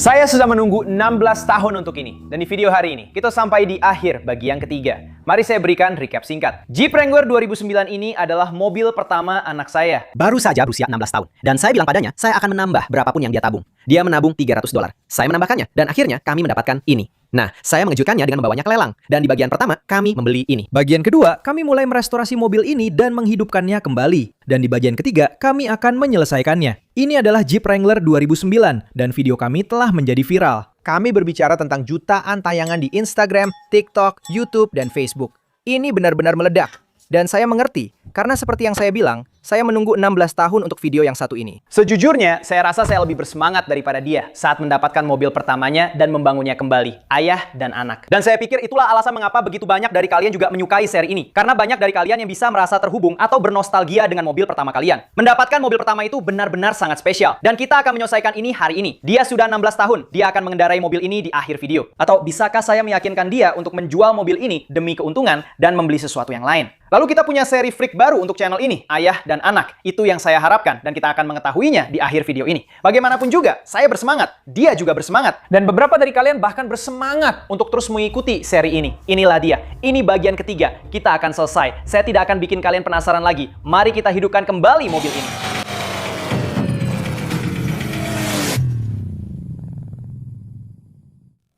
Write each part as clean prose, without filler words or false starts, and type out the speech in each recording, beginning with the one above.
Saya sudah menunggu 16 tahun untuk ini. Dan di video hari ini, kita sampai di akhir bagi yang ketiga. Mari saya berikan recap singkat. Jeep Wrangler 2009 ini adalah mobil pertama anak saya. Baru saja berusia 16 tahun. Dan saya bilang padanya, saya akan menambah berapapun yang dia tabung. Dia menabung $300. Saya menambahkannya, dan akhirnya kami mendapatkan ini. Nah, saya mengejutkannya dengan membawanya ke lelang. Dan di bagian pertama, kami membeli ini. Bagian kedua, kami mulai merestorasi mobil ini dan menghidupkannya kembali. Dan di bagian ketiga, kami akan menyelesaikannya. Ini adalah Jeep Wrangler 2009, dan video kami telah menjadi viral. Kami berbicara tentang jutaan tayangan di Instagram, TikTok, YouTube, dan Facebook. Ini benar-benar meledak. Dan saya mengerti, karena seperti yang saya bilang, saya menunggu 16 tahun untuk video yang satu ini. Sejujurnya, saya rasa saya lebih bersemangat daripada dia saat mendapatkan mobil pertamanya dan membangunnya kembali, ayah dan anak. Dan saya pikir itulah alasan mengapa begitu banyak dari kalian juga menyukai seri ini. Karena banyak dari kalian yang bisa merasa terhubung atau bernostalgia dengan mobil pertama kalian. Mendapatkan mobil pertama itu benar-benar sangat spesial. Dan kita akan menyelesaikan ini hari ini. Dia sudah 16 tahun, dia akan mengendarai mobil ini di akhir video. Atau bisakah saya meyakinkan dia untuk menjual mobil ini demi keuntungan dan membeli sesuatu yang lain? Lalu kita punya seri freak baru untuk channel ini, Ayah dan Anak. Itu yang saya harapkan dan kita akan mengetahuinya di akhir video ini. Bagaimanapun juga, saya bersemangat, dia juga bersemangat. Dan beberapa dari kalian bahkan bersemangat untuk terus mengikuti seri ini. Inilah dia, ini bagian ketiga. Kita akan selesai. Saya tidak akan bikin kalian penasaran lagi. Mari kita hidupkan kembali mobil ini.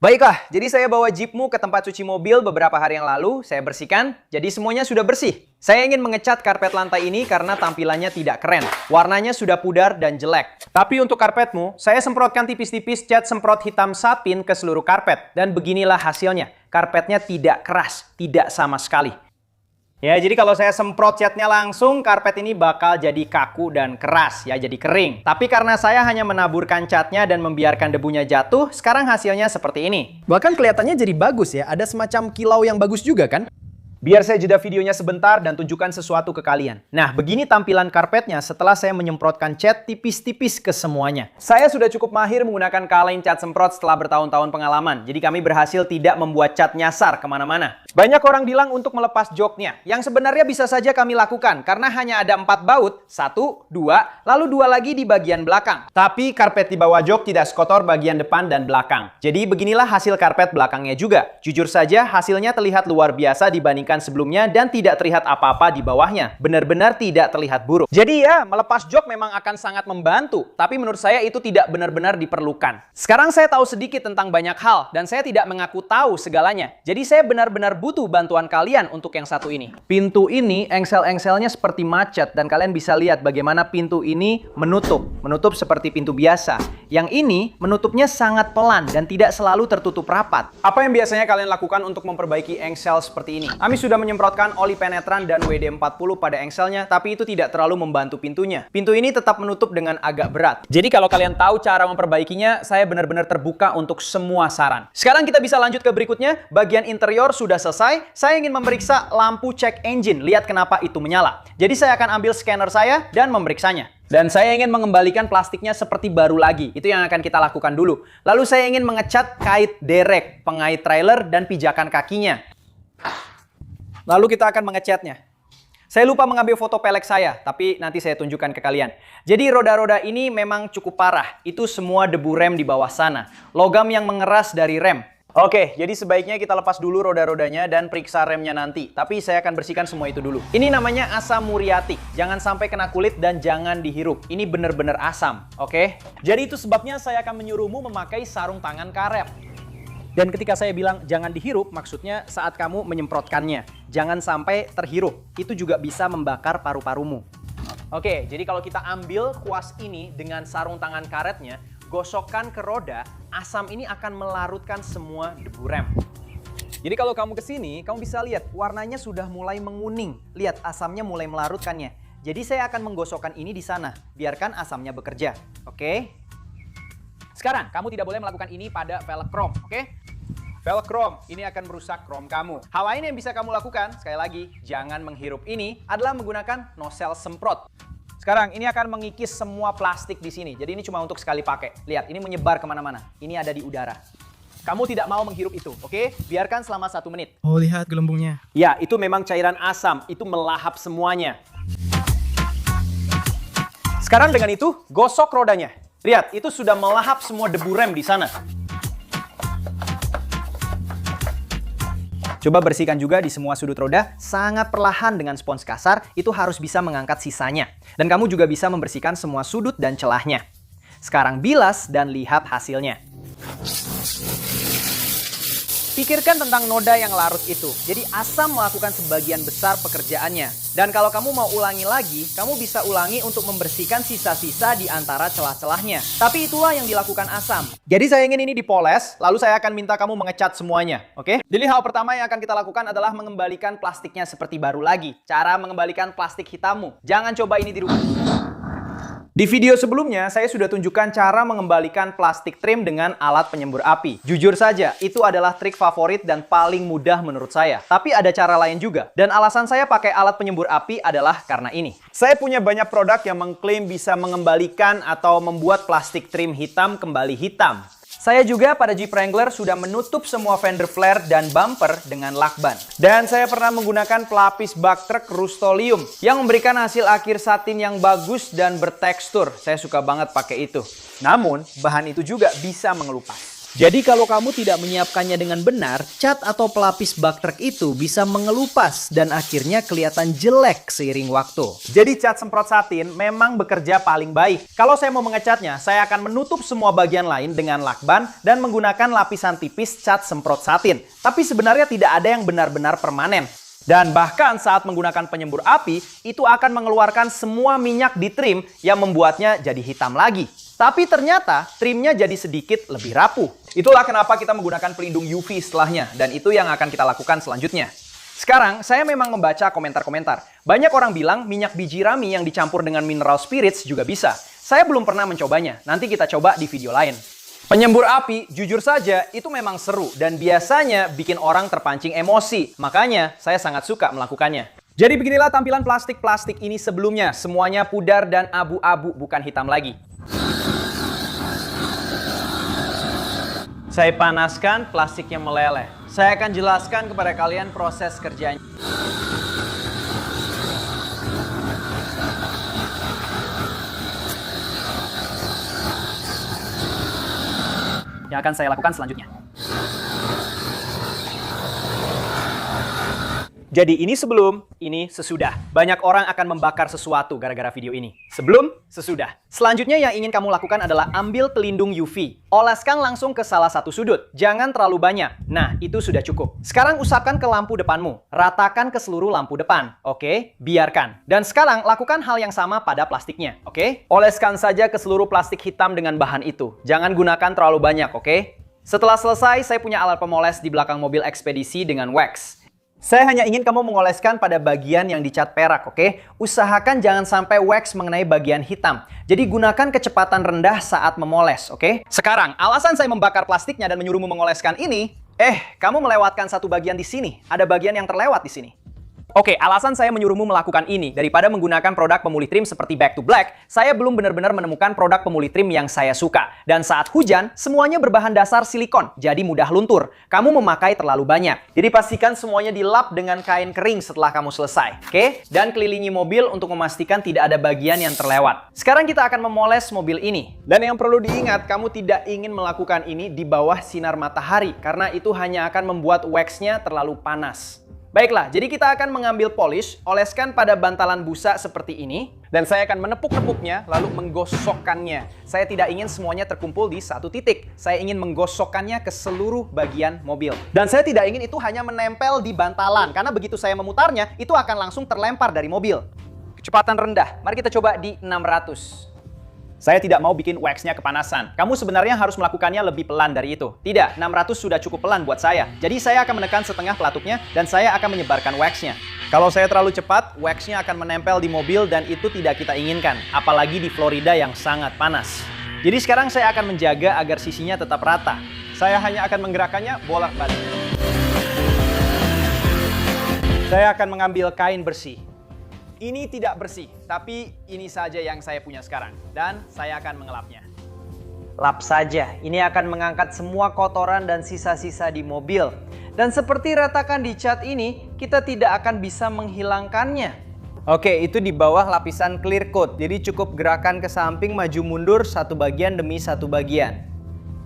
Baiklah, jadi saya bawa Jeepmu ke tempat cuci mobil beberapa hari yang lalu, saya bersihkan, jadi semuanya sudah bersih. Saya ingin mengecat karpet lantai ini karena tampilannya tidak keren. Warnanya sudah pudar dan jelek. Tapi untuk karpetmu, saya semprotkan tipis-tipis cat semprot hitam satin ke seluruh karpet. Dan beginilah hasilnya, karpetnya tidak keras, tidak sama sekali. Ya, jadi kalau saya semprot catnya langsung, karpet ini bakal jadi kaku dan keras, ya jadi kering. Tapi karena saya hanya menaburkan catnya dan membiarkan debunya jatuh, sekarang hasilnya seperti ini. Bahkan kelihatannya jadi bagus ya, ada semacam kilau yang bagus juga kan? Biar saya jeda videonya sebentar dan tunjukkan sesuatu ke kalian. Nah, begini tampilan karpetnya setelah saya menyemprotkan cat tipis-tipis ke semuanya. Saya sudah cukup mahir menggunakan kaleng cat semprot setelah bertahun-tahun pengalaman. Jadi kami berhasil tidak membuat cat nyasar kemana-mana. Banyak orang bilang untuk melepas joknya. Yang sebenarnya bisa saja kami lakukan karena hanya ada 4 baut. 1, 2, lalu 2 lagi di bagian belakang. Tapi karpet di bawah jok tidak sekotor bagian depan dan belakang. Jadi beginilah hasil karpet belakangnya juga. Jujur saja hasilnya terlihat luar biasa dibandingkan sebelumnya dan tidak terlihat apa-apa di bawahnya. Benar-benar tidak terlihat buruk. Jadi ya, melepas jok memang akan sangat membantu. Tapi menurut saya itu tidak benar-benar diperlukan. Sekarang saya tahu sedikit tentang banyak hal dan saya tidak mengaku tahu segalanya. Jadi saya benar-benar butuh bantuan kalian untuk yang satu ini. Pintu ini engsel-engselnya seperti macet dan kalian bisa lihat bagaimana pintu ini menutup. Menutup seperti pintu biasa. Yang ini menutupnya sangat pelan dan tidak selalu tertutup rapat. Apa yang biasanya kalian lakukan untuk memperbaiki engsel seperti ini? Kami sudah menyemprotkan oli penetran dan WD-40 pada engselnya, tapi itu tidak terlalu membantu pintunya. Pintu ini tetap menutup dengan agak berat. Jadi kalau kalian tahu cara memperbaikinya, saya benar-benar terbuka untuk semua saran. Sekarang kita bisa lanjut ke berikutnya. Bagian interior sudah selesai. Saya ingin memeriksa lampu check engine. Lihat kenapa itu menyala. Jadi saya akan ambil scanner saya dan memeriksanya. Dan saya ingin mengembalikan plastiknya seperti baru lagi. Itu yang akan kita lakukan dulu. Lalu saya ingin mengecat kait derek, pengait trailer, dan pijakan kakinya. Lalu kita akan mengecatnya. Saya lupa mengambil foto pelek saya, tapi nanti saya tunjukkan ke kalian. Jadi roda-roda ini memang cukup parah. Itu semua debu rem di bawah sana. Logam yang mengeras dari rem. Oke, jadi sebaiknya kita lepas dulu roda-rodanya dan periksa remnya nanti. Tapi saya akan bersihkan semua itu dulu. Ini namanya asam muriatik. Jangan sampai kena kulit dan jangan dihirup. Ini benar-benar asam, oke? Jadi itu sebabnya saya akan menyuruhmu memakai sarung tangan karet. Dan ketika saya bilang jangan dihirup, maksudnya saat kamu menyemprotkannya. Jangan sampai terhirup. Itu juga bisa membakar paru-parumu. Oke, jadi kalau kita ambil kuas ini dengan sarung tangan karetnya, gosokkan ke roda, asam ini akan melarutkan semua debu rem. Jadi kalau kamu kesini, kamu bisa lihat warnanya sudah mulai menguning. Lihat, asamnya mulai melarutkannya. Jadi saya akan menggosokkan ini di sana. Biarkan asamnya bekerja. Oke? Sekarang, kamu tidak boleh melakukan ini pada velg chrome, oke? Velg chrome, ini akan merusak chrome kamu. Hal lain yang bisa kamu lakukan, sekali lagi, jangan menghirup ini, adalah menggunakan nozzle semprot. Sekarang, ini akan mengikis semua plastik di sini. Jadi ini cuma untuk sekali pakai. Lihat, ini menyebar kemana-mana. Ini ada di udara. Kamu tidak mau menghirup itu, oke? Biarkan selama 1 menit. Oh, lihat gelembungnya. Ya, itu memang cairan asam. Itu melahap semuanya. Sekarang dengan itu, gosok rodanya. Lihat, itu sudah melahap semua debu rem di sana. Coba bersihkan juga di semua sudut roda, sangat perlahan dengan spons kasar, itu harus bisa mengangkat sisanya. Dan kamu juga bisa membersihkan semua sudut dan celahnya. Sekarang bilas dan lihat hasilnya. Pikirkan tentang noda yang larut itu. Jadi asam melakukan sebagian besar pekerjaannya. Dan kalau kamu mau ulangi lagi, kamu bisa ulangi untuk membersihkan sisa-sisa di antara celah-celahnya. Tapi itulah yang dilakukan asam. Jadi saya ingin ini dipoles, lalu saya akan minta kamu mengecat semuanya, oke? Jadi hal pertama yang akan kita lakukan adalah mengembalikan plastiknya seperti baru lagi. Cara mengembalikan plastik hitammu. Jangan coba ini di rumah. Di video sebelumnya, saya sudah tunjukkan cara mengembalikan plastik trim dengan alat penyembur api. Jujur saja, itu adalah trik favorit dan paling mudah menurut saya. Tapi ada cara lain juga. Dan alasan saya pakai alat penyembur api adalah karena ini. Saya punya banyak produk yang mengklaim bisa mengembalikan atau membuat plastik trim hitam kembali hitam. Saya juga pada Jeep Wrangler sudah menutup semua fender flare dan bumper dengan lakban. Dan saya pernah menggunakan pelapis bak truk Rust-Oleum yang memberikan hasil akhir satin yang bagus dan bertekstur. Saya suka banget pakai itu. Namun, bahan itu juga bisa mengelupas. Jadi kalau kamu tidak menyiapkannya dengan benar, cat atau pelapis bak truk itu bisa mengelupas dan akhirnya kelihatan jelek seiring waktu. Jadi cat semprot satin memang bekerja paling baik. Kalau saya mau mengecatnya, saya akan menutup semua bagian lain dengan lakban dan menggunakan lapisan tipis cat semprot satin. Tapi sebenarnya tidak ada yang benar-benar permanen. Dan bahkan saat menggunakan penyembur api, itu akan mengeluarkan semua minyak di trim yang membuatnya jadi hitam lagi. Tapi ternyata trimnya jadi sedikit lebih rapuh. Itulah kenapa kita menggunakan pelindung UV setelahnya. Dan itu yang akan kita lakukan selanjutnya. Sekarang, saya memang membaca komentar-komentar. Banyak orang bilang minyak biji rami yang dicampur dengan mineral spirits juga bisa. Saya belum pernah mencobanya. Nanti kita coba di video lain. Penyembur api, jujur saja, itu memang seru. Dan biasanya bikin orang terpancing emosi. Makanya, saya sangat suka melakukannya. Jadi beginilah tampilan plastik-plastik ini sebelumnya. Semuanya pudar dan abu-abu, bukan hitam lagi. Saya panaskan, plastiknya meleleh. Saya akan jelaskan kepada kalian proses kerjanya. Yang akan saya lakukan selanjutnya. Jadi ini sebelum, ini sesudah. Banyak orang akan membakar sesuatu gara-gara video ini. Sebelum, sesudah. Selanjutnya yang ingin kamu lakukan adalah ambil pelindung UV. Oleskan langsung ke salah satu sudut. Jangan terlalu banyak. Nah, itu sudah cukup. Sekarang usapkan ke lampu depanmu. Ratakan ke seluruh lampu depan. Oke? Biarkan. Dan sekarang lakukan hal yang sama pada plastiknya. Oke? Oleskan saja ke seluruh plastik hitam dengan bahan itu. Jangan gunakan terlalu banyak, oke? Setelah selesai, saya punya alat pemoles di belakang mobil ekspedisi dengan wax. Saya hanya ingin kamu mengoleskan pada bagian yang dicat perak, oke? Usahakan jangan sampai wax mengenai bagian hitam. Jadi gunakan kecepatan rendah saat memoles, oke? Sekarang, alasan saya membakar plastiknya dan menyuruhmu mengoleskan ini, kamu melewatkan satu bagian di sini. Ada bagian yang terlewat di sini. Oke, alasan saya menyuruhmu melakukan ini, daripada menggunakan produk pemulih trim seperti Back to Black, saya belum benar-benar menemukan produk pemulih trim yang saya suka. Dan saat hujan, semuanya berbahan dasar silikon, jadi mudah luntur. Kamu memakai terlalu banyak. Jadi pastikan semuanya dilap dengan kain kering setelah kamu selesai. Oke? Dan kelilingi mobil untuk memastikan tidak ada bagian yang terlewat. Sekarang kita akan memoles mobil ini. Dan yang perlu diingat, kamu tidak ingin melakukan ini di bawah sinar matahari, karena itu hanya akan membuat wax-nya terlalu panas. Baiklah, jadi kita akan mengambil polish, oleskan pada bantalan busa seperti ini, dan saya akan menepuk-nepuknya, lalu menggosokkannya. Saya tidak ingin semuanya terkumpul di satu titik. Saya ingin menggosokkannya ke seluruh bagian mobil. Dan saya tidak ingin itu hanya menempel di bantalan, karena begitu saya memutarnya, itu akan langsung terlempar dari mobil. Kecepatan rendah, mari kita coba di 600. Saya tidak mau bikin wax-nya kepanasan. Kamu sebenarnya harus melakukannya lebih pelan dari itu. Tidak, 600 sudah cukup pelan buat saya. Jadi saya akan menekan setengah pelatupnya dan saya akan menyebarkan wax-nya. Kalau saya terlalu cepat, wax-nya akan menempel di mobil dan itu tidak kita inginkan. Apalagi di Florida yang sangat panas. Jadi sekarang saya akan menjaga agar sisinya tetap rata. Saya hanya akan menggerakkannya bolak-balik. Saya akan mengambil kain bersih. Ini tidak bersih, tapi ini saja yang saya punya sekarang. Dan saya akan mengelapnya. Lap saja, ini akan mengangkat semua kotoran dan sisa-sisa di mobil. Dan seperti ratakan di cat ini, kita tidak akan bisa menghilangkannya. Oke, itu di bawah lapisan clear coat. Jadi cukup gerakan ke samping, maju mundur, satu bagian demi satu bagian.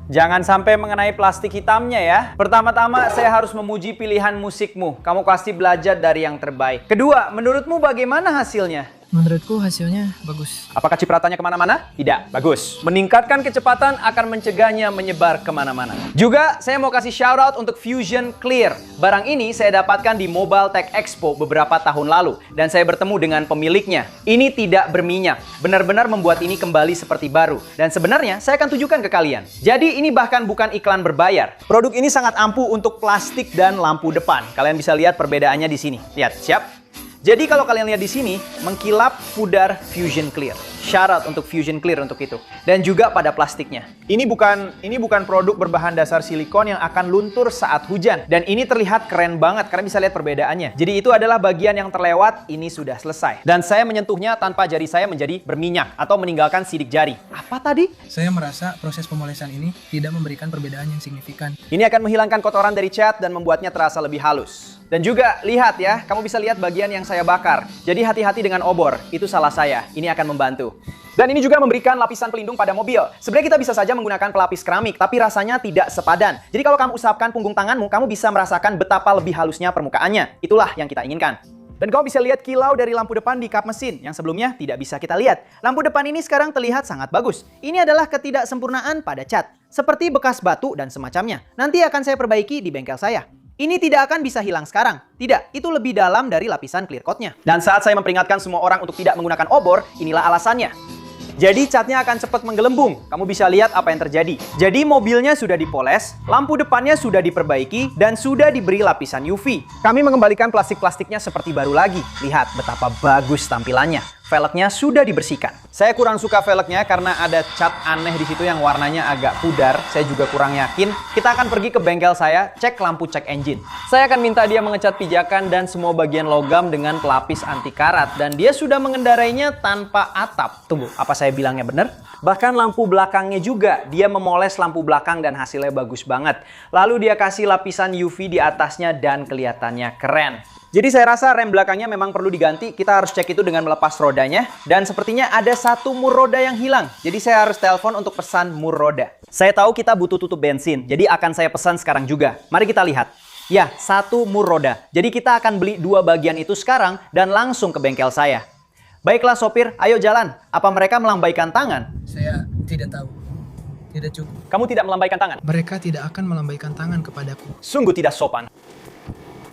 Jangan sampai mengenai plastik hitamnya ya. Pertama-tama saya harus memuji pilihan musikmu. Kamu pasti belajar dari yang terbaik. Kedua, menurutmu bagaimana hasilnya? Menurutku hasilnya bagus. Apakah cipratannya kemana-mana? Tidak, bagus. Meningkatkan kecepatan akan mencegahnya menyebar kemana-mana. Juga, saya mau kasih shoutout untuk Fusion Clear. Barang ini saya dapatkan di Mobile Tech Expo beberapa tahun lalu. Dan saya bertemu dengan pemiliknya. Ini tidak berminyak. Benar-benar membuat ini kembali seperti baru. Dan sebenarnya, saya akan tunjukkan ke kalian. Jadi, ini bahkan bukan iklan berbayar. Produk ini sangat ampuh untuk plastik dan lampu depan. Kalian bisa lihat perbedaannya di sini. Lihat, siap? Jadi kalau kalian lihat di sini, mengkilap pudar Fusion Clear. Syarat untuk Fusion Clear untuk itu. Dan juga pada plastiknya. Ini bukan produk berbahan dasar silikon yang akan luntur saat hujan. Dan ini terlihat keren banget, karena bisa lihat perbedaannya. Jadi itu adalah bagian yang terlewat, ini sudah selesai. Dan saya menyentuhnya tanpa jari saya menjadi berminyak atau meninggalkan sidik jari. Apa tadi? Saya merasa proses pemolesan ini tidak memberikan perbedaan yang signifikan. Ini akan menghilangkan kotoran dari cat dan membuatnya terasa lebih halus. Dan juga, lihat ya, kamu bisa lihat bagian yang saya bakar. Jadi hati-hati dengan obor, itu salah saya. Ini akan membantu. Dan ini juga memberikan lapisan pelindung pada mobil. Sebenarnya kita bisa saja menggunakan pelapis keramik, tapi rasanya tidak sepadan. Jadi kalau kamu usapkan punggung tanganmu, kamu bisa merasakan betapa lebih halusnya permukaannya. Itulah yang kita inginkan. Dan kamu bisa lihat kilau dari lampu depan di kap mesin, yang sebelumnya tidak bisa kita lihat. Lampu depan ini sekarang terlihat sangat bagus. Ini adalah ketidaksempurnaan pada cat. Seperti bekas batu dan semacamnya. Nanti akan saya perbaiki di bengkel saya. Ini tidak akan bisa hilang sekarang. Tidak, itu lebih dalam dari lapisan clear coat-nya. Dan saat saya memperingatkan semua orang untuk tidak menggunakan obor, inilah alasannya. Jadi catnya akan cepat menggelembung. Kamu bisa lihat apa yang terjadi. Jadi mobilnya sudah dipoles, lampu depannya sudah diperbaiki, dan sudah diberi lapisan UV. Kami mengembalikan plastik-plastiknya seperti baru lagi. Lihat betapa bagus tampilannya. Velgnya sudah dibersihkan. Saya kurang suka velgnya karena ada cat aneh di situ yang warnanya agak pudar. Saya juga kurang yakin. Kita akan pergi ke bengkel saya, cek lampu cek engine. Saya akan minta dia mengecat pijakan dan semua bagian logam dengan pelapis anti karat. Dan dia sudah mengendarainya tanpa atap. Tunggu, apa saya bilangnya benar? Bahkan lampu belakangnya juga. Dia memoles lampu belakang dan hasilnya bagus banget. Lalu dia kasih lapisan UV di atasnya dan kelihatannya keren. Jadi saya rasa rem belakangnya memang perlu diganti. Kita harus cek itu dengan melepas rodanya. Dan sepertinya ada satu mur roda yang hilang. Jadi saya harus telepon untuk pesan mur roda. Saya tahu kita butuh tutup bensin. Jadi akan saya pesan sekarang juga. Mari kita lihat. Ya, satu mur roda. Jadi kita akan beli dua bagian itu sekarang dan langsung ke bengkel saya. Baiklah sopir, ayo jalan. Apa mereka melambaikan tangan? Saya tidak tahu. Tidak cukup. Kamu tidak melambaikan tangan? Mereka tidak akan melambaikan tangan kepadaku. Sungguh tidak sopan.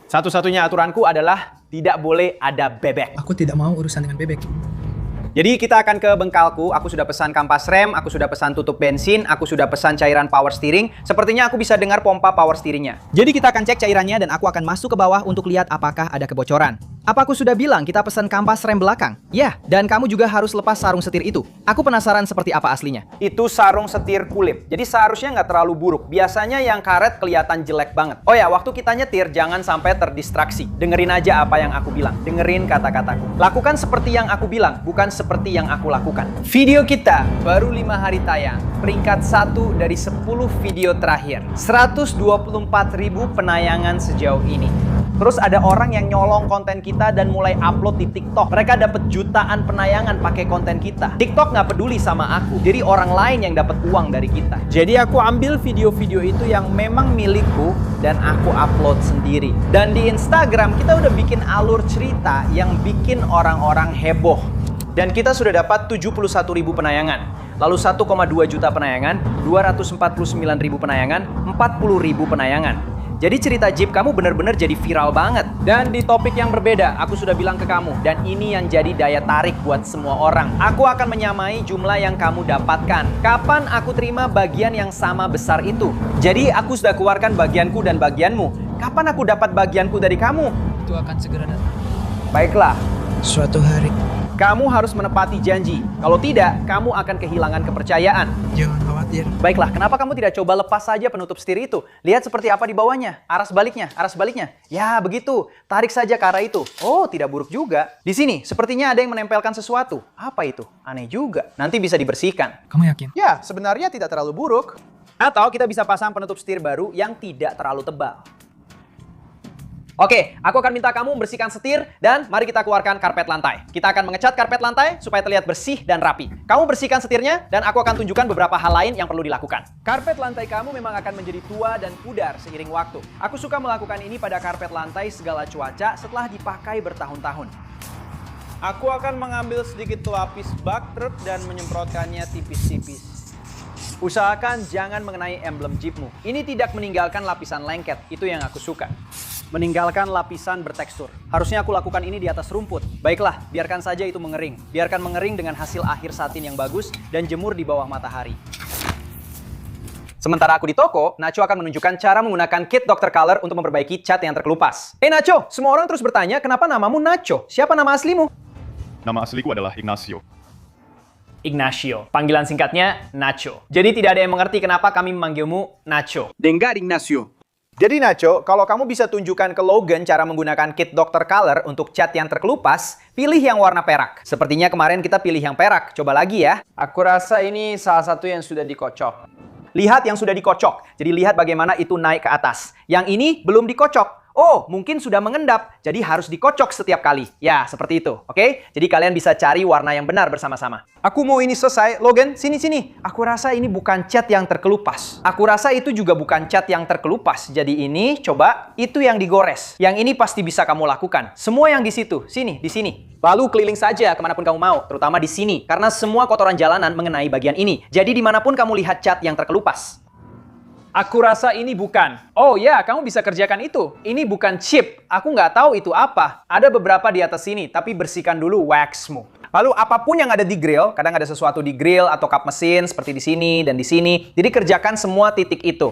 Satu-satunya aturanku adalah tidak boleh ada bebek. Aku tidak mau urusan dengan bebek. Jadi kita akan ke bengkalku, aku sudah pesan kampas rem, aku sudah pesan tutup bensin, aku sudah pesan cairan power steering. Sepertinya aku bisa dengar pompa power steeringnya. Jadi kita akan cek cairannya dan aku akan masuk ke bawah untuk lihat apakah ada kebocoran. Apa aku sudah bilang kita pesan kampas rem belakang? Ya, dan kamu juga harus lepas sarung setir itu. Aku penasaran seperti apa aslinya. Itu sarung setir kulit, jadi seharusnya nggak terlalu buruk. Biasanya yang karet kelihatan jelek banget. Oh ya, waktu kita nyetir jangan sampai terdistraksi. Dengerin aja apa yang aku bilang. Dengerin kata-kataku. Lakukan seperti yang aku bilang, bukan seperti yang aku lakukan. Video kita baru 5 hari tayang. Peringkat 1 dari 10 video terakhir. 124.000 penayangan sejauh ini. Terus ada orang yang nyolong konten kita dan mulai upload di TikTok. Mereka dapat jutaan penayangan pakai konten kita. TikTok nggak peduli sama aku. Jadi orang lain yang dapat uang dari kita. Jadi aku ambil video-video itu yang memang milikku dan aku upload sendiri. Dan di Instagram kita udah bikin alur cerita yang bikin orang-orang heboh. Dan kita sudah dapat 71.000 penayangan. Lalu 1,2 juta penayangan, 249.000 penayangan, 40.000 penayangan. Jadi cerita Jeep kamu benar-benar jadi viral banget. Dan di topik yang berbeda, aku sudah bilang ke kamu. Dan ini yang jadi daya tarik buat semua orang. Aku akan menyamai jumlah yang kamu dapatkan. Kapan aku terima bagian yang sama besar itu? Jadi aku sudah keluarkan bagianku dan bagianmu. Kapan aku dapat bagianku dari kamu? Itu akan segera datang. Baiklah. Suatu hari. Kamu harus menepati janji. Kalau tidak, kamu akan kehilangan kepercayaan. Jangan khawatir. Baiklah, kenapa kamu tidak coba lepas saja penutup setir itu? Lihat seperti apa di bawahnya. Arah sebaliknya. Ya, begitu. Tarik saja ke arah itu. Oh, tidak buruk juga. Di sini, sepertinya ada yang menempelkan sesuatu. Apa itu? Aneh juga. Nanti bisa dibersihkan. Kamu yakin? Ya, sebenarnya tidak terlalu buruk. Atau kita bisa pasang penutup setir baru yang tidak terlalu tebal. Oke, aku akan minta kamu membersihkan setir dan mari kita keluarkan karpet lantai. Kita akan mengecat karpet lantai supaya terlihat bersih dan rapi. Kamu bersihkan setirnya dan aku akan tunjukkan beberapa hal lain yang perlu dilakukan. Karpet lantai kamu memang akan menjadi tua dan pudar seiring waktu. Aku suka melakukan ini pada karpet lantai segala cuaca setelah dipakai bertahun-tahun. Aku akan mengambil sedikit lapis butter dan menyemprotkannya tipis-tipis. Usahakan jangan mengenai emblem jeepmu. Ini tidak meninggalkan lapisan lengket, itu yang aku suka. Meninggalkan lapisan bertekstur. Harusnya aku lakukan ini di atas rumput. Baiklah, biarkan saja itu mengering. Biarkan mengering dengan hasil akhir satin yang bagus dan jemur di bawah matahari. Sementara aku di toko, Nacho akan menunjukkan cara menggunakan kit Dr. Color untuk memperbaiki cat yang terkelupas. Nacho, semua orang terus bertanya kenapa namamu Nacho? Siapa nama aslimu? Nama asliku adalah Ignacio. Ignacio. Panggilan singkatnya Nacho. Jadi tidak ada yang mengerti kenapa kami memanggilmu Nacho. Dengar Ignacio. Jadi Nacho, kalau kamu bisa tunjukkan ke Logan cara menggunakan kit Dr. Color untuk cat yang terkelupas, pilih yang warna perak. Sepertinya kemarin kita pilih yang perak. Coba lagi ya. Aku rasa ini salah satu yang sudah dikocok. Lihat yang sudah dikocok. Jadi lihat bagaimana itu naik ke atas. Yang ini belum dikocok. Oh, mungkin sudah mengendap, jadi harus dikocok setiap kali. Ya, seperti itu, oke? Jadi kalian bisa cari warna yang benar bersama-sama. Aku mau ini selesai. Logan, sini. Aku rasa ini bukan cat yang terkelupas. Aku rasa itu juga bukan cat yang terkelupas. Jadi ini, coba, itu yang digores. Yang ini pasti bisa kamu lakukan. Semua yang di situ, sini, di sini. Lalu keliling saja kemanapun kamu mau, terutama di sini. Karena semua kotoran jalanan mengenai bagian ini. Jadi dimanapun kamu lihat cat yang terkelupas. Aku rasa ini bukan. Oh ya, kamu bisa kerjakan itu. Ini bukan chip. Aku nggak tahu itu apa. Ada beberapa di atas sini, tapi bersihkan dulu waxmu. Lalu apapun yang ada di grill, kadang ada sesuatu di grill atau kap mesin seperti di sini dan di sini. Jadi kerjakan semua titik itu.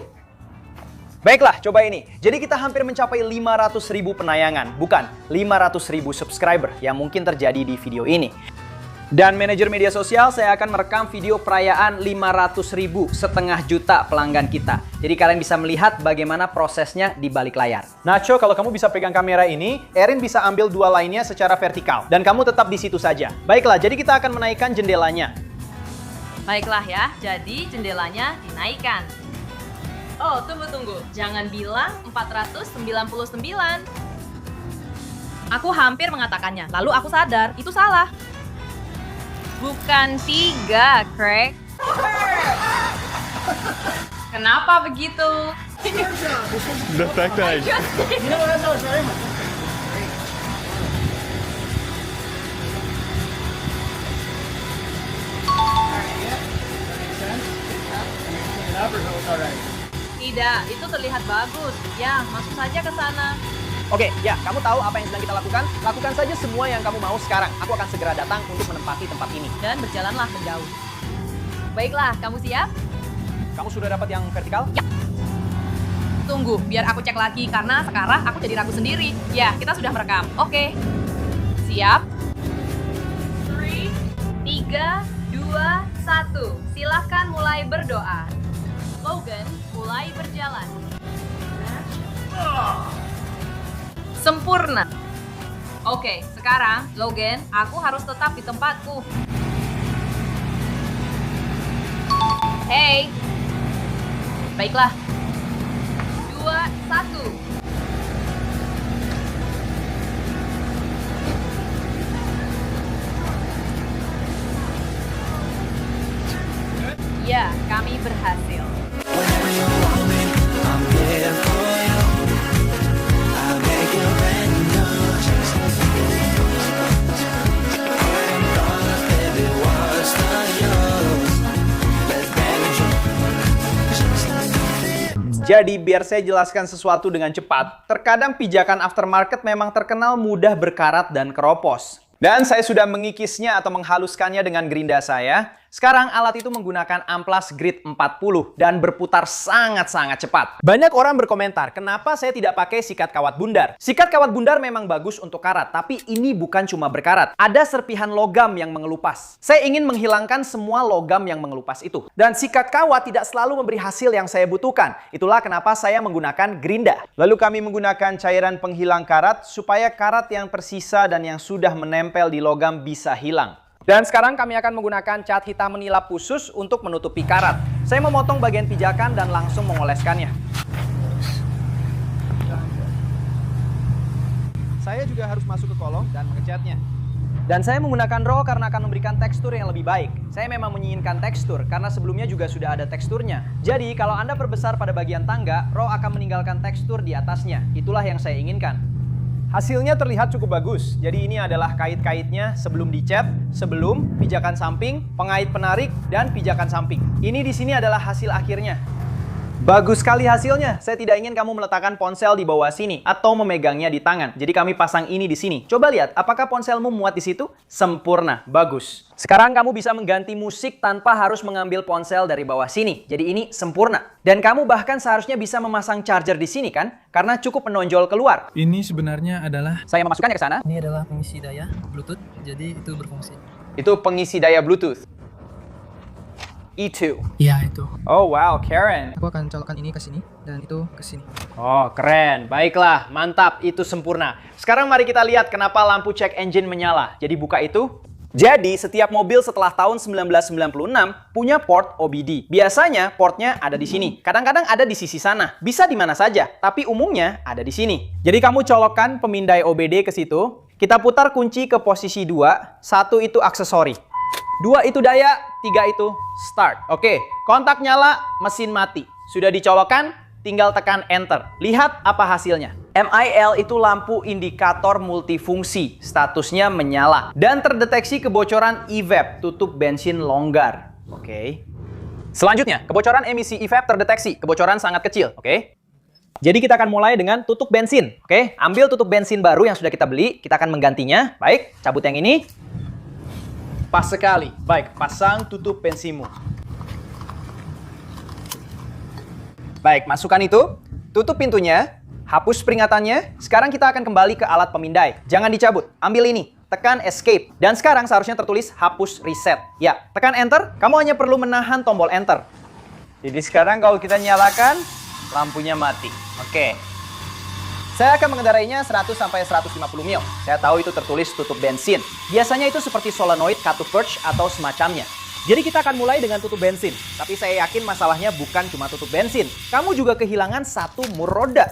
Baiklah, coba ini. Jadi kita hampir mencapai 500.000 penayangan. Bukan, 500.000 subscriber yang mungkin terjadi di video ini. Dan manajer media sosial, saya akan merekam video perayaan 500.000 setengah juta pelanggan kita. Jadi kalian bisa melihat bagaimana prosesnya di balik layar. Nacho, kalau kamu bisa pegang kamera ini, Erin bisa ambil dua lainnya secara vertikal. Dan kamu tetap di situ saja. Baiklah, jadi kita akan menaikkan jendelanya. Baiklah ya, jadi jendelanya dinaikkan. Oh, tunggu. Jangan bilang 499. Aku hampir mengatakannya, lalu aku sadar, itu salah. Bukan 3, Craig. Kenapa begitu? The fact that Tidak, itu terlihat bagus. Ya, masuk saja ke sana. Oke, ya, kamu tahu apa yang sedang kita lakukan? Lakukan saja semua yang kamu mau sekarang. Aku akan segera datang untuk menempati tempat ini. Dan berjalanlah menjauh. Baiklah, kamu siap? Kamu sudah dapat yang vertikal? Ya. Tunggu, biar aku cek lagi karena sekarang aku jadi ragu sendiri. Ya, kita sudah merekam. Oke. Siap? 3, 2, 1. Silahkan mulai berdoa. Logan, mulai berjalan. Sempurna. Oke, sekarang, Logan, aku harus tetap di tempatku. Hey. Baiklah. 2, 1. Ya, kami berhasil. Jadi biar saya jelaskan sesuatu dengan cepat, terkadang pijakan aftermarket memang terkenal mudah berkarat dan keropos. Dan saya sudah mengikisnya atau menghaluskannya dengan gerinda saya. Sekarang alat itu menggunakan amplas grid 40 dan berputar sangat-sangat cepat. Banyak orang berkomentar, kenapa saya tidak pakai sikat kawat bundar? Sikat kawat bundar memang bagus untuk karat, tapi ini bukan cuma berkarat. Ada serpihan logam yang mengelupas. Saya ingin menghilangkan semua logam yang mengelupas itu. Dan sikat kawat tidak selalu memberi hasil yang saya butuhkan. Itulah kenapa saya menggunakan gerinda. Lalu kami menggunakan cairan penghilang karat supaya karat yang tersisa dan yang sudah menempel di logam bisa hilang. Dan sekarang kami akan menggunakan cat hitam menilap khusus untuk menutupi karat. Saya memotong bagian pijakan dan langsung mengoleskannya. Saya juga harus masuk ke kolong dan mengecatnya. Dan saya menggunakan raw karena akan memberikan tekstur yang lebih baik. Saya memang menginginkan tekstur karena sebelumnya juga sudah ada teksturnya. Jadi kalau Anda perbesar pada bagian tangga, raw akan meninggalkan tekstur di atasnya. Itulah yang saya inginkan. Hasilnya terlihat cukup bagus. Jadi ini adalah kait-kaitnya sebelum dicat, sebelum pijakan samping, pengait penarik, dan pijakan samping. Ini di sini adalah hasil akhirnya. Bagus sekali hasilnya. Saya tidak ingin kamu meletakkan ponsel di bawah sini atau memegangnya di tangan. Jadi kami pasang ini di sini. Coba lihat, apakah ponselmu muat di situ? Sempurna, bagus. Sekarang kamu bisa mengganti musik tanpa harus mengambil ponsel dari bawah sini. Jadi ini sempurna. Dan kamu bahkan seharusnya bisa memasang charger di sini kan? Karena cukup menonjol keluar. Ini sebenarnya adalah Saya memasukkannya ke sana. ini adalah pengisi daya Bluetooth, jadi itu berfungsi. Itu pengisi daya Bluetooth. E2. Ya itu. Oh wow, Karen. Aku akan colokkan ini ke sini dan itu ke sini. Oh, keren. Baiklah, mantap. Itu sempurna. Sekarang mari kita lihat kenapa lampu check engine menyala. Jadi buka itu. Jadi, setiap mobil setelah tahun 1996 punya port OBD. Biasanya portnya ada di sini. Kadang-kadang ada di sisi sana. Bisa di mana saja, tapi umumnya ada di sini. Jadi kamu colokkan pemindai OBD ke situ. Kita putar kunci ke posisi 2. 1 itu aksesori. 2 itu daya, 3 itu start. Oke, kontak nyala, mesin mati. Sudah dicolokkan, tinggal tekan enter. Lihat apa hasilnya. MIL itu lampu indikator multifungsi, statusnya menyala. Dan terdeteksi kebocoran e-vape, tutup bensin longgar. Oke. Selanjutnya, kebocoran emisi e-vape terdeteksi, kebocoran sangat kecil. Oke. Jadi kita akan mulai dengan tutup bensin. Oke, ambil tutup bensin baru yang sudah kita beli, kita akan menggantinya. Baik, cabut yang ini. Pas sekali. Baik, pasang tutup bensinmu. Baik, masukkan itu. Tutup pintunya. Hapus peringatannya. Sekarang kita akan kembali ke alat pemindai. Jangan dicabut. Ambil ini. Tekan escape. Dan sekarang seharusnya tertulis hapus reset. Ya, tekan enter. Kamu hanya perlu menahan tombol enter. Jadi sekarang kalau kita nyalakan, lampunya mati. Oke. Saya akan mengendarainya 100 sampai 150 mil. Saya tahu itu tertulis tutup bensin. Biasanya itu seperti solenoid, cut to purge, atau semacamnya. Jadi kita akan mulai dengan tutup bensin. Tapi saya yakin masalahnya bukan cuma tutup bensin. Kamu juga kehilangan satu mur roda.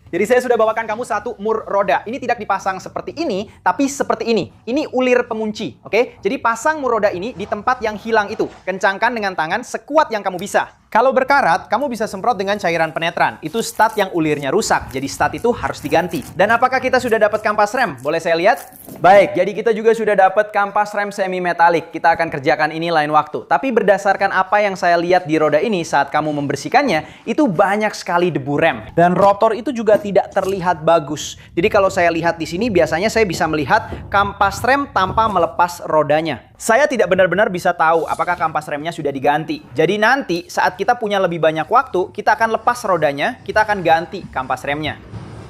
Jadi saya sudah bawakan kamu satu mur roda. Ini tidak dipasang seperti ini, tapi seperti ini. Ini ulir pengunci, oke? Jadi pasang mur roda ini di tempat yang hilang itu. Kencangkan dengan tangan sekuat yang kamu bisa. Kalau berkarat, kamu bisa semprot dengan cairan penetran. Itu stat yang ulirnya rusak, jadi stat itu harus diganti. Dan apakah kita sudah dapat kampas rem? Boleh saya lihat? Baik, jadi kita juga sudah dapat kampas rem semi metalik. Kita akan kerjakan ini lain waktu. Tapi berdasarkan apa yang saya lihat di roda ini saat kamu membersihkannya, itu banyak sekali debu rem. Dan rotor itu juga tidak terlihat bagus. Jadi kalau saya lihat di sini, biasanya saya bisa melihat kampas rem tanpa melepas rodanya. Saya tidak benar-benar bisa tahu apakah kampas remnya sudah diganti. Jadi nanti saat kita punya lebih banyak waktu, kita akan lepas rodanya, kita akan ganti kampas remnya.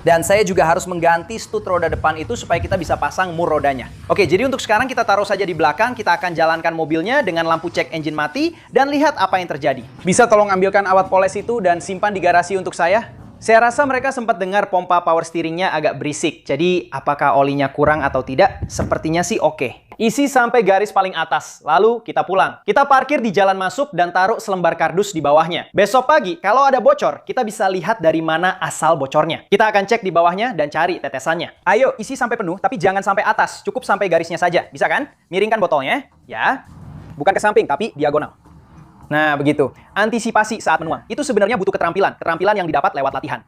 Dan saya juga harus mengganti stud roda depan itu supaya kita bisa pasang mur rodanya. Oke, jadi untuk sekarang kita taruh saja di belakang, kita akan jalankan mobilnya dengan lampu cek engine mati dan lihat apa yang terjadi. Bisa tolong ambilkan alat poles itu dan simpan di garasi untuk saya? Saya rasa mereka sempat dengar pompa power steeringnya agak berisik. Jadi, apakah olinya kurang atau tidak? Sepertinya sih oke. Isi sampai garis paling atas, lalu kita pulang. Kita parkir di jalan masuk dan taruh selembar kardus di bawahnya. Besok pagi, kalau ada bocor, kita bisa lihat dari mana asal bocornya. Kita akan cek di bawahnya dan cari tetesannya. Ayo, isi sampai penuh, tapi jangan sampai atas. Cukup sampai garisnya saja. Bisa kan? Miringkan botolnya, ya. Bukan ke samping, tapi diagonal. Nah, begitu. Antisipasi saat menuang. Itu sebenarnya butuh keterampilan. Keterampilan yang didapat lewat latihan.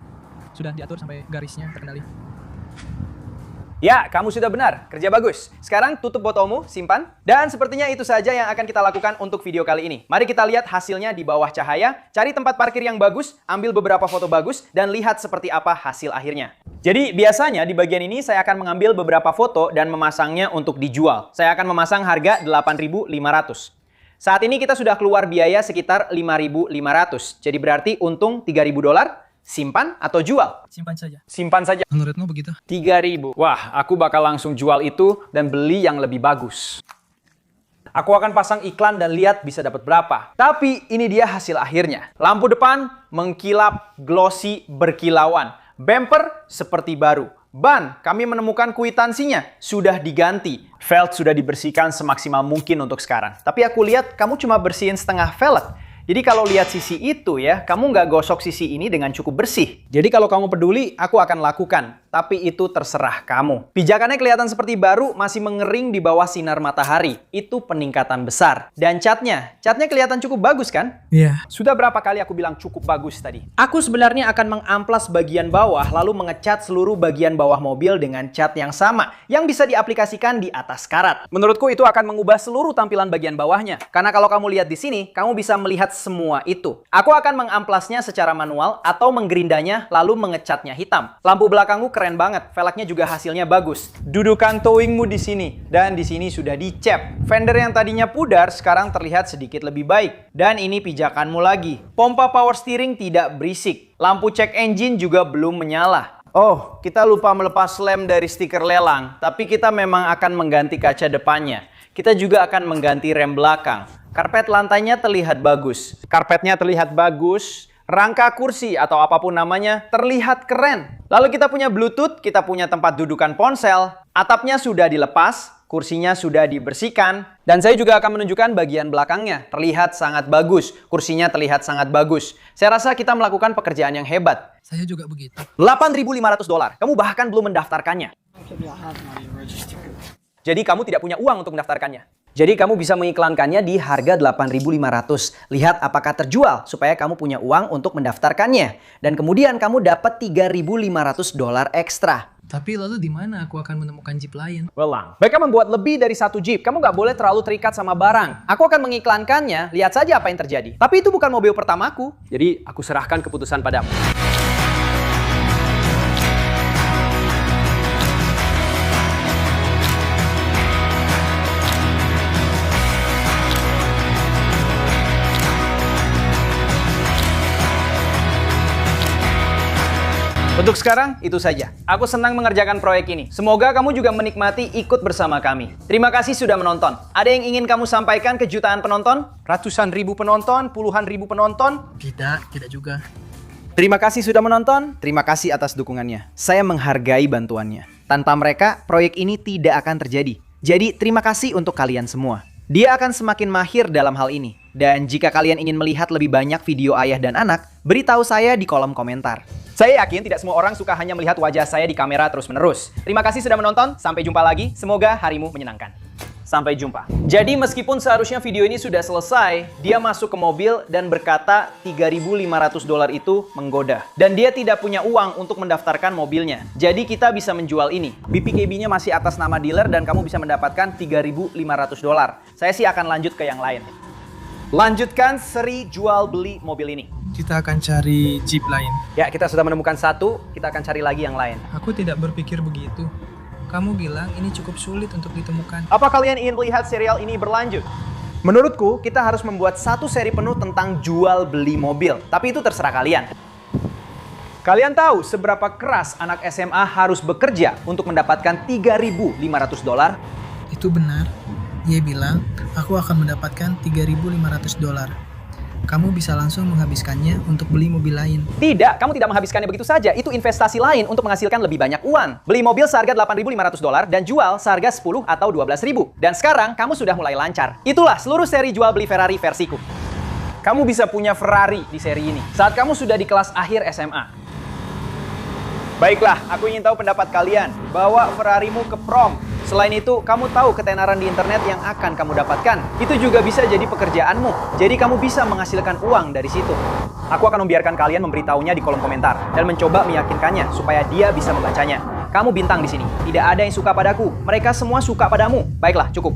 Sudah diatur sampai garisnya terkendali. Ya, kamu sudah benar. Kerja bagus. Sekarang tutup botolmu, simpan. Dan sepertinya itu saja yang akan kita lakukan untuk video kali ini. Mari kita lihat hasilnya di bawah cahaya. Cari tempat parkir yang bagus, ambil beberapa foto bagus, dan lihat seperti apa hasil akhirnya. Jadi, biasanya di bagian ini saya akan mengambil beberapa foto dan memasangnya untuk dijual. Saya akan memasang harga 8.500. Saat ini kita sudah keluar biaya sekitar 5.500. Jadi berarti untung 3.000 dolar. Simpan atau jual? Simpan saja. Simpan saja. Menurutmu begitu? 3.000. Wah, aku bakal langsung jual itu dan beli yang lebih bagus. Aku akan pasang iklan dan lihat bisa dapat berapa. Tapi ini dia hasil akhirnya. Lampu depan mengkilap, glossy, berkilauan. Bumper seperti baru. Ban, kami menemukan kwitansinya. Sudah diganti. Velg sudah dibersihkan semaksimal mungkin untuk sekarang. Tapi aku lihat kamu cuma bersihin setengah velg. Jadi kalau lihat sisi itu ya, kamu nggak gosok sisi ini dengan cukup bersih. Jadi kalau kamu peduli, aku akan lakukan. Tapi itu terserah kamu. Pijakannya kelihatan seperti baru, masih mengering di bawah sinar matahari. Itu peningkatan besar. Dan catnya kelihatan cukup bagus kan? Iya. Sudah berapa kali aku bilang cukup bagus tadi? Aku sebenarnya akan mengamplas bagian bawah, lalu mengecat seluruh bagian bawah mobil dengan cat yang sama, yang bisa diaplikasikan di atas karat. Menurutku itu akan mengubah seluruh tampilan bagian bawahnya. Karena kalau kamu lihat di sini, kamu bisa melihat semua itu. Aku akan mengamplasnya secara manual atau menggerindanya lalu mengecatnya hitam. Lampu belakangku keren banget, velgnya juga hasilnya bagus. Dudukan towingmu di sini, dan di sini sudah dicap. Fender yang tadinya pudar sekarang terlihat sedikit lebih baik. Dan ini pijakanmu lagi. Pompa power steering tidak berisik. Lampu cek engine juga belum menyala. Oh, kita lupa melepas lem dari stiker lelang, tapi kita memang akan mengganti kaca depannya. Kita juga akan mengganti rem belakang. Karpet lantainya terlihat bagus. Karpetnya terlihat bagus. Rangka kursi atau apapun namanya terlihat keren. Lalu kita punya Bluetooth, kita punya tempat dudukan ponsel. Atapnya sudah dilepas, kursinya sudah dibersihkan. Dan saya juga akan menunjukkan bagian belakangnya. Terlihat sangat bagus. Kursinya terlihat sangat bagus. Saya rasa kita melakukan pekerjaan yang hebat. Saya juga begitu. $8.500. Kamu bahkan belum mendaftarkannya. Jadi kamu tidak punya uang untuk mendaftarkannya. Jadi kamu bisa mengiklankannya di harga $8.500. Lihat apakah terjual supaya kamu punya uang untuk mendaftarkannya. Dan kemudian kamu dapat $3.500 ekstra. Tapi lalu di mana aku akan menemukan Jeep lain? Welang. Mereka membuat lebih dari satu Jeep. Kamu nggak boleh terlalu terikat sama barang. Aku akan mengiklankannya. Lihat saja apa yang terjadi. Tapi itu bukan mobil pertamaku. Jadi aku serahkan keputusan padamu. Untuk sekarang, itu saja. Aku senang mengerjakan proyek ini. Semoga kamu juga menikmati ikut bersama kami. Terima kasih sudah menonton. Ada yang ingin kamu sampaikan ke jutaan penonton? Ratusan ribu penonton? Puluhan ribu penonton? Tidak juga. Terima kasih sudah menonton. Terima kasih atas dukungannya. Saya menghargai bantuannya. Tanpa mereka, proyek ini tidak akan terjadi. Jadi, terima kasih untuk kalian semua. Dia akan semakin mahir dalam hal ini. Dan jika kalian ingin melihat lebih banyak video ayah dan anak, beritahu saya di kolom komentar. Saya yakin tidak semua orang suka hanya melihat wajah saya di kamera terus-menerus. Terima kasih sudah menonton, sampai jumpa lagi. Semoga harimu menyenangkan. Sampai jumpa. Jadi meskipun seharusnya video ini sudah selesai, dia masuk ke mobil dan berkata $3.500 itu menggoda. Dan dia tidak punya uang untuk mendaftarkan mobilnya. Jadi kita bisa menjual ini. BPKB-nya masih atas nama dealer dan kamu bisa mendapatkan $3.500. Saya sih akan lanjut ke yang lain. Lanjutkan seri jual beli mobil ini. Kita akan cari Jeep lain. Ya, kita sudah menemukan satu, kita akan cari lagi yang lain. Aku tidak berpikir begitu. Kamu bilang ini cukup sulit untuk ditemukan. Apa kalian ingin melihat serial ini berlanjut? Menurutku, kita harus membuat satu seri penuh tentang jual beli mobil. Tapi itu terserah kalian. Kalian tahu seberapa keras anak SMA harus bekerja untuk mendapatkan $3.500? Itu benar. Dia bilang, aku akan mendapatkan $3.500. Kamu bisa langsung menghabiskannya untuk beli mobil lain. Tidak, kamu tidak menghabiskannya begitu saja. Itu investasi lain untuk menghasilkan lebih banyak uang. Beli mobil seharga $8.500 dan jual seharga 10 atau 12.000. Dan sekarang kamu sudah mulai lancar. Itulah seluruh seri jual beli Ferrari versiku. Kamu bisa punya Ferrari di seri ini saat kamu sudah di kelas akhir SMA. Baiklah, aku ingin tahu pendapat kalian. Bawa Ferrarimu ke prom. Selain itu, kamu tahu ketenaran di internet yang akan kamu dapatkan. Itu juga bisa jadi pekerjaanmu. Jadi kamu bisa menghasilkan uang dari situ. Aku akan membiarkan kalian memberitahunya di kolom komentar dan mencoba meyakinkannya supaya dia bisa membacanya. Kamu bintang di sini. Tidak ada yang suka padaku. Mereka semua suka padamu. Baiklah, cukup.